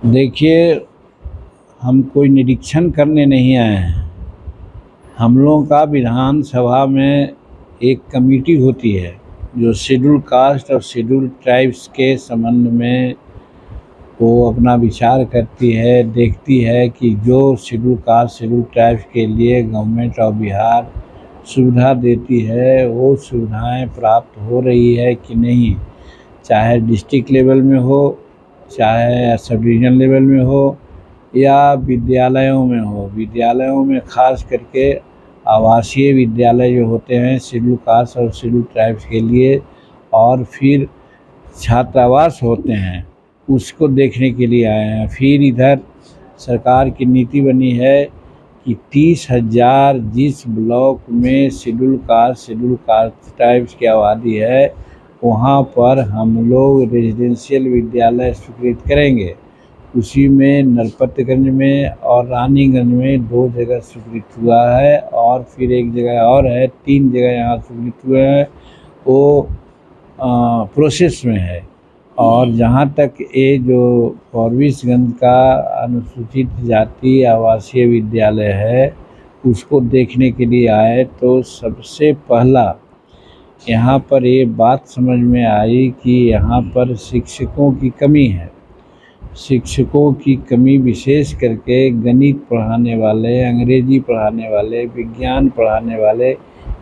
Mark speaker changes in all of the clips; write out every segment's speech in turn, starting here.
Speaker 1: देखिए, हम कोई निरीक्षण करने नहीं आए हैं। हम लोगों का विधानसभा में एक कमेटी होती है जो शेड्यूल कास्ट और शेड्यूल ट्राइब्स के संबंध में वो अपना विचार करती है, देखती है कि जो शेड्यूल कास्ट शेड्यूल ट्राइब्स के लिए गवर्नमेंट ऑफ बिहार सुविधा देती है वो सुविधाएं प्राप्त हो रही है कि नहीं, चाहे डिस्ट्रिक्ट लेवल में हो, चाहे सब डिवीज़न लेवल में हो या विद्यालयों में हो। विद्यालयों में खास करके आवासीय विद्यालय जो होते हैं शेड्यूल कास्ट और शेड्यूल ट्राइब्स के लिए, और फिर छात्रावास होते हैं, उसको देखने के लिए आए हैं। फिर इधर सरकार की नीति बनी है कि 30,000 जिस ब्लॉक में शेड्यूल कास्ट ट्राइब्स की आबादी है वहाँ पर हम लोग रेजिडेंशियल विद्यालय स्वीकृत करेंगे। उसी में नरपतगंज में और रानीगंज में 2 जगह स्वीकृत हुआ है और फिर एक जगह और है, 3 जगह यहाँ स्वीकृत हुए हैं, वो प्रोसेस में है। और जहाँ तक ये जो फॉरबिसगंज का अनुसूचित जाति आवासीय विद्यालय है उसको देखने के लिए आए तो सबसे पहला यहाँ पर ये बात समझ में आई कि यहाँ पर शिक्षकों की कमी है। शिक्षकों की कमी विशेष करके गणित पढ़ाने वाले, अंग्रेजी पढ़ाने वाले, विज्ञान पढ़ाने वाले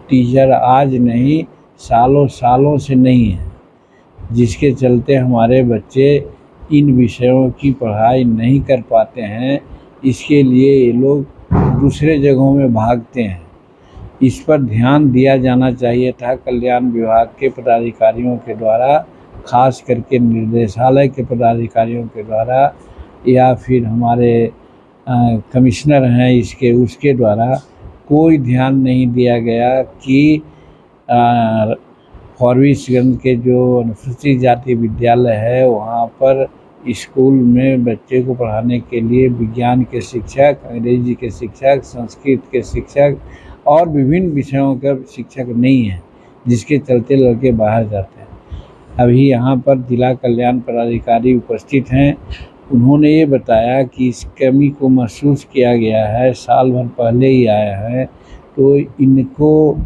Speaker 1: टीचर आज नहीं, सालों सालों से नहीं है, जिसके चलते हमारे बच्चे इन विषयों की पढ़ाई नहीं कर पाते हैं। इसके लिए ये लोग दूसरे जगहों में भागते हैं। इस पर ध्यान दिया जाना चाहिए था कल्याण विभाग के पदाधिकारियों के द्वारा, खास करके निर्देशालय के पदाधिकारियों के द्वारा, या फिर हमारे कमिश्नर हैं इसके उसके द्वारा कोई ध्यान नहीं दिया गया कि फॉरबिसगंज के जो अनुसूचित जाति विद्यालय है वहाँ पर स्कूल में बच्चे को पढ़ाने के लिए विज्ञान के शिक्षक, अंग्रेजी के शिक्षक, संस्कृत के शिक्षक और विभिन्न विषयों के शिक्षक नहीं हैं, जिसके चलते लड़के बाहर जाते हैं। अभी यहाँ पर जिला कल्याण पदाधिकारी उपस्थित हैं, उन्होंने ये बताया कि इस कमी को महसूस किया गया है, साल भर पहले ही आया है, तो इनको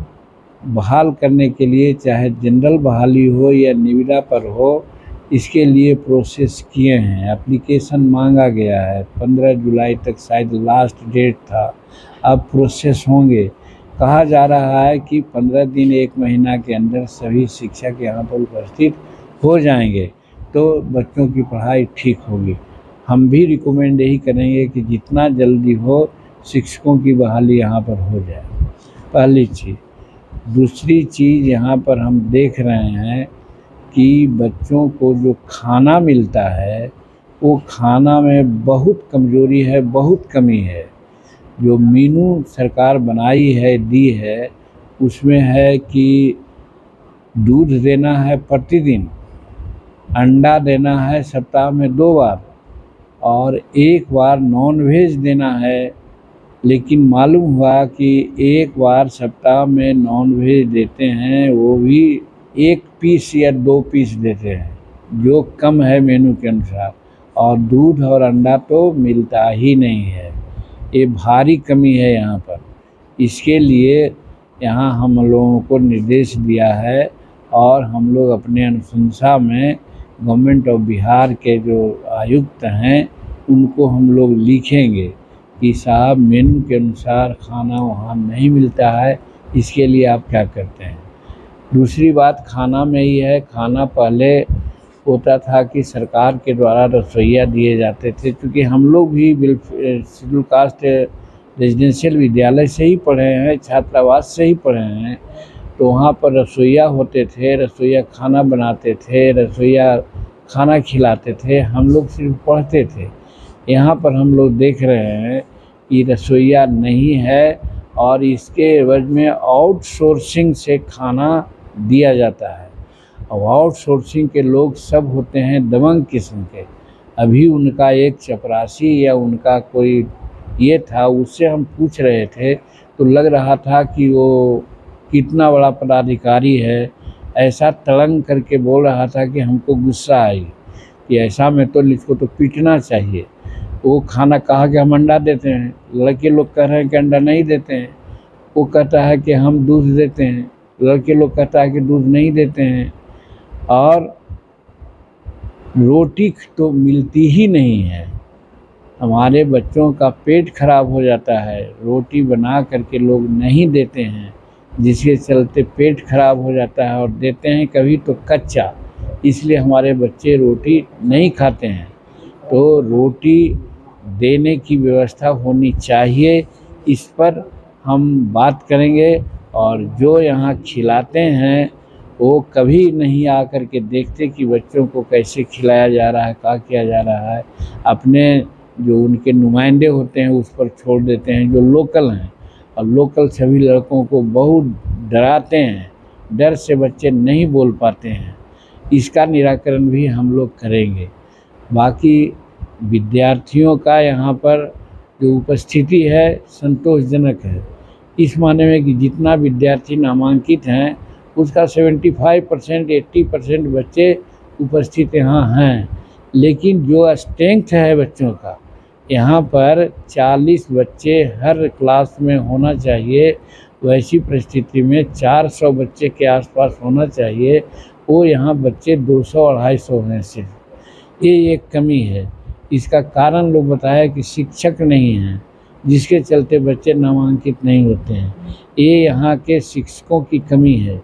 Speaker 1: बहाल करने के लिए चाहे जनरल बहाली हो या निविदा पर हो, इसके लिए प्रोसेस किए हैं। एप्लीकेशन मांगा गया है, 15 जुलाई तक शायद लास्ट डेट था, अब प्रोसेस होंगे। कहा जा रहा है कि 15 दिन 1 महीना के अंदर सभी शिक्षक यहाँ पर उपस्थित हो जाएंगे तो बच्चों की पढ़ाई ठीक होगी। हम भी रिकमेंड यही करेंगे कि जितना जल्दी हो शिक्षकों की बहाली यहाँ पर हो जाए, पहली चीज़। दूसरी चीज़ यहाँ पर हम देख रहे हैं कि बच्चों को जो खाना मिलता है वो खाना में बहुत कमज़ोरी है, बहुत कमी है। जो मेनू सरकार बनाई है, दी है, उसमें है कि दूध देना है प्रतिदिन, अंडा देना है सप्ताह में 2 बार और 1 बार नॉन-वेज देना है। लेकिन मालूम हुआ कि 1 बार सप्ताह में नॉन-वेज देते हैं, वो भी 1 पीस या 2 पीस देते हैं, जो कम है मेनू के अनुसार, और दूध और अंडा तो मिलता ही नहीं है। ये भारी कमी है यहाँ पर। इसके लिए यहाँ हम लोगों को निर्देश दिया है और हम लोग अपने अनुशंसा में गवर्नमेंट ऑफ बिहार के जो आयुक्त हैं उनको हम लोग लिखेंगे कि साहब मेनू के अनुसार खाना वहाँ नहीं मिलता है, इसके लिए आप क्या करते हैं। दूसरी बात खाना में ही है। खाना पहले होता था कि सरकार के द्वारा रसोइया दिए जाते थे, क्योंकि हम लोग भी शेड्यूल कास्ट रेजिडेंशियल विद्यालय से ही पढ़े हैं, छात्रावास से ही पढ़े हैं, तो वहाँ पर रसोइया होते थे, रसोइया खाना बनाते थे, रसोइया खाना खिलाते थे, हम लोग सिर्फ पढ़ते थे। यहाँ पर हम लोग देख रहे हैं कि रसोइया नहीं है और इसके एवज में आउटसोर्सिंग से खाना दिया जाता है। और आउटसोर्सिंग के लोग सब होते हैं दबंग किस्म के। अभी उनका एक चपरासी या उनका कोई ये था, उससे हम पूछ रहे थे तो लग रहा था कि वो कितना बड़ा पदाधिकारी है, ऐसा तड़ंग करके बोल रहा था कि हमको गुस्सा आई। कि ऐसा में तो इसको तो पीटना चाहिए। वो खाना कहा कि हम अंडा देते हैं, लड़के लोग कह रहे हैं कि अंडा नहीं देते हैं। वो कहता है कि हम दूध देते हैं, लड़के लोग कहता है कि दूध नहीं देते हैं। और रोटी तो मिलती ही नहीं है। हमारे बच्चों का पेट खराब हो जाता है, रोटी बना करके लोग नहीं देते हैं, जिसके चलते पेट खराब हो जाता है और देते हैं कभी तो कच्चा, इसलिए हमारे बच्चे रोटी नहीं खाते हैं। तो रोटी देने की व्यवस्था होनी चाहिए, इस पर हम बात करेंगे। और जो यहाँ खिलाते हैं वो कभी नहीं आकर के देखते कि बच्चों को कैसे खिलाया जा रहा है, क्या किया जा रहा है। अपने जो उनके नुमाइंदे होते हैं उस पर छोड़ देते हैं, जो लोकल हैं। और लोकल सभी लड़कों को बहुत डराते हैं, डर से बच्चे नहीं बोल पाते हैं। इसका निराकरण भी हम लोग करेंगे। बाकी विद्यार्थियों का यहाँ पर जो उपस्थिति है संतोषजनक है, इस माने में कि जितना विद्यार्थी नामांकित हैं उसका 75% 80% बच्चे उपस्थित यहाँ हैं। लेकिन जो स्ट्रेंथ है बच्चों का, यहाँ पर 40 बच्चे हर क्लास में होना चाहिए, वैसी परिस्थिति में 400 बच्चे के आसपास होना चाहिए। वो यहाँ बच्चे 200-250 हैं सिर्फ। ये एक कमी है। इसका कारण लोग बताया कि शिक्षक नहीं हैं, जिसके चलते बच्चे नामांकित नहीं होते हैं। ये यहाँ के शिक्षकों की कमी है।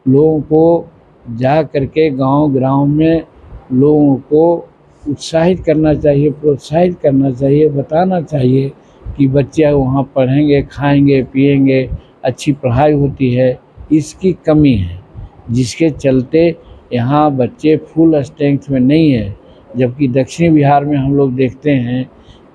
Speaker 1: लोगों को जा करके गांव में लोगों को उत्साहित करना चाहिए, प्रोत्साहित करना चाहिए, बताना चाहिए कि बच्चे वहाँ पढ़ेंगे, खाएंगे, पिएंगे, अच्छी पढ़ाई होती है। इसकी कमी है, जिसके चलते यहाँ बच्चे फुल स्ट्रेंथ में नहीं है। जबकि दक्षिण बिहार में हम लोग देखते हैं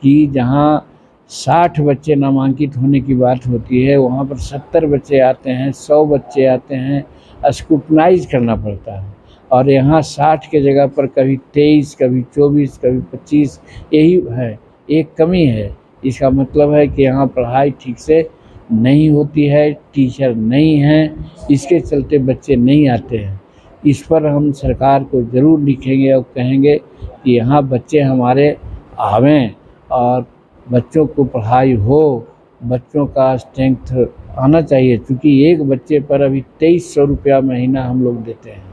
Speaker 1: कि जहाँ 60 बच्चे नामांकित होने की बात होती है, वहाँ पर 70 बच्चे आते हैं, 100 बच्चे आते हैं, स्क्रूटनाइज करना पड़ता है। और यहाँ 60 के जगह पर कभी 23, कभी 24, कभी 25 यही है। एक कमी है। इसका मतलब है कि यहाँ पढ़ाई ठीक से नहीं होती है, टीचर नहीं हैं, इसके चलते बच्चे नहीं आते हैं। इस पर हम सरकार को ज़रूर लिखेंगे और कहेंगे कि यहाँ बच्चे हमारे आवें और बच्चों को पढ़ाई हो, बच्चों का स्ट्रेंथ आना चाहिए। क्योंकि एक बच्चे पर अभी 2300 रुपया महीना हम लोग देते हैं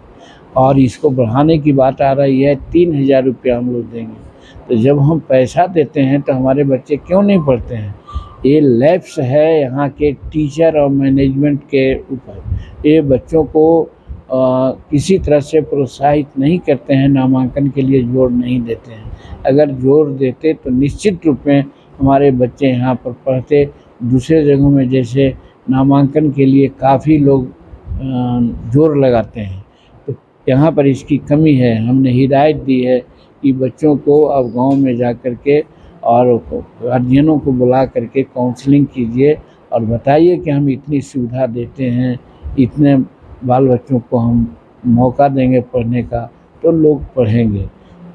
Speaker 1: और इसको बढ़ाने की बात आ रही है, 3000 रुपया हम लोग देंगे। तो जब हम पैसा देते हैं तो हमारे बच्चे क्यों नहीं पढ़ते हैं? ये लैप्स है यहाँ के टीचर और मैनेजमेंट के ऊपर। ये बच्चों को किसी तरह से प्रोत्साहित नहीं करते हैं, नामांकन के लिए जोर नहीं देते हैं। अगर जोर देते तो निश्चित रूप में हमारे बच्चे यहाँ पर पढ़ते। दूसरे जगहों में जैसे नामांकन के लिए काफ़ी लोग जोर लगाते हैं, तो यहाँ पर इसकी कमी है। हमने हिदायत दी है कि बच्चों को अब गांव में जा कर के और गार्जियनों को बुला करके काउंसलिंग कीजिए और बताइए कि हम इतनी सुविधा देते हैं, इतने बाल बच्चों को हम मौका देंगे पढ़ने का, तो लोग पढ़ेंगे।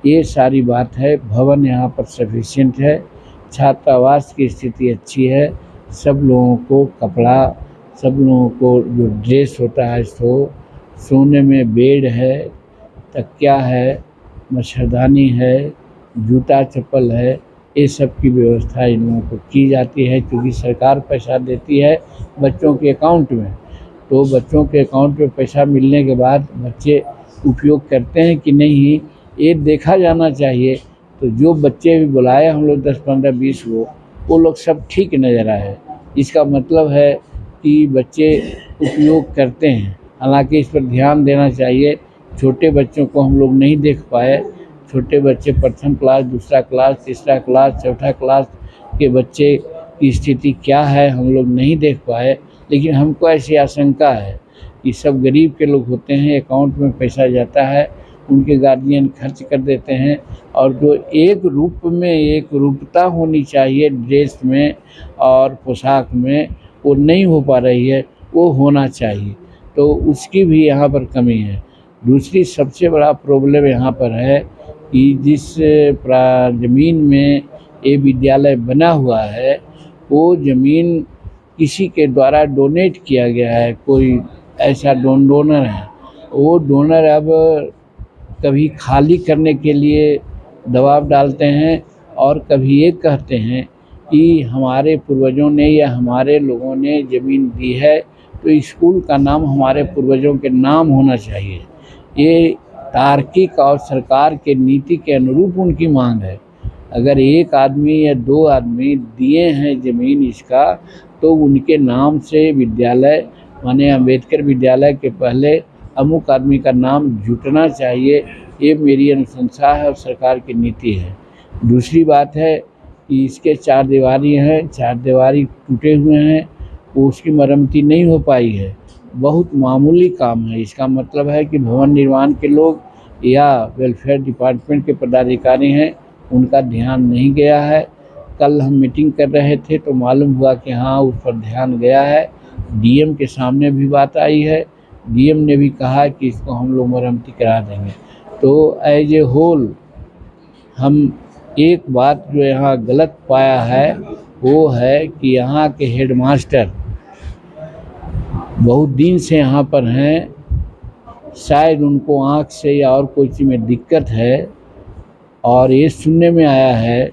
Speaker 1: ये सारी बात है। भवन यहाँ पर सफिशिएंट है, छात्रावास की स्थिति अच्छी है, सब लोगों को कपड़ा, सब लोगों को जो ड्रेस होता है सोने में बेड है, तकिया है, मच्छरदानी है, जूता चप्पल है, ये सब की व्यवस्था इन लोगों को की जाती है। क्योंकि सरकार पैसा देती है बच्चों के अकाउंट में, तो बच्चों के अकाउंट में पैसा मिलने के बाद बच्चे उपयोग करते हैं कि नहीं, ये देखा जाना चाहिए। तो जो बच्चे भी बुलाए हम लोग 10, 15, 20 वो लोग सब ठीक नज़र आए। इसका मतलब है कि बच्चे उपयोग करते हैं। हालांकि इस पर ध्यान देना चाहिए। छोटे बच्चों को हम लोग नहीं देख पाए। छोटे बच्चे प्रथम क्लास, दूसरा क्लास, तीसरा क्लास, चौथा क्लास के बच्चे की स्थिति क्या है हम लोग नहीं देख पाए। लेकिन हमको ऐसी आशंका है कि सब गरीब के लोग होते हैं, अकाउंट में पैसा जाता है, उनके गार्जियन खर्च कर देते हैं। और जो एक रूप में एक रूपता होनी चाहिए ड्रेस में और पोशाक में, वो नहीं हो पा रही है, वो होना चाहिए। तो उसकी भी यहाँ पर कमी है। दूसरी सबसे बड़ा प्रॉब्लम यहाँ पर है कि जिस ज़मीन में ये विद्यालय बना हुआ है, वो ज़मीन किसी के द्वारा डोनेट किया गया है। कोई ऐसा डोनर है, वो डोनर अब कभी खाली करने के लिए दबाव डालते हैं और कभी ये कहते हैं कि हमारे पूर्वजों ने या हमारे लोगों ने ज़मीन दी है तो स्कूल का नाम हमारे पूर्वजों के नाम होना चाहिए। ये तार्किक और सरकार के नीति के अनुरूप उनकी मांग है। अगर एक आदमी या दो आदमी दिए हैं ज़मीन इसका, तो उनके नाम से विद्यालय माने अम्बेडकर विद्यालय के पहले अमुक आदमी का नाम जुटना चाहिए। ये मेरी अनुशंसा है और सरकार की नीति है। दूसरी बात है कि इसके चार दीवारी हैं, चार दीवारी टूटे हुए हैं, उसकी मरम्मती नहीं हो पाई है। बहुत मामूली काम है। इसका मतलब है कि भवन निर्माण के लोग या वेलफेयर डिपार्टमेंट के पदाधिकारी हैं, उनका ध्यान नहीं गया है। कल हम मीटिंग कर रहे थे तो मालूम हुआ कि हाँ, उस पर ध्यान गया है। डीएम के सामने भी बात आई है। डीएम ने भी कहा कि इसको हम लोग मरम्मती करा देंगे। तो एज ए होल हम एक बात जो यहाँ गलत पाया है वो है कि यहाँ के हेडमास्टर बहुत दिन से यहाँ पर हैं। शायद उनको आँख से या और कोई चीज़ में दिक्कत है और ये सुनने में आया है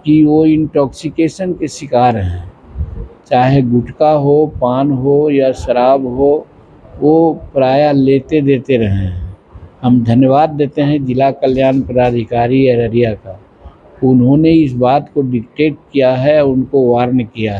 Speaker 1: कि वो इंटॉक्सिकेशन के शिकार हैं। चाहे गुटखा हो, पान हो या शराब हो, वो प्रायः लेते देते रहे हैं। हम धन्यवाद देते हैं जिला कल्याण पदाधिकारी अररिया का। उन्होंने इस बात को डिक्टेट किया है, उनको वार्न किया है।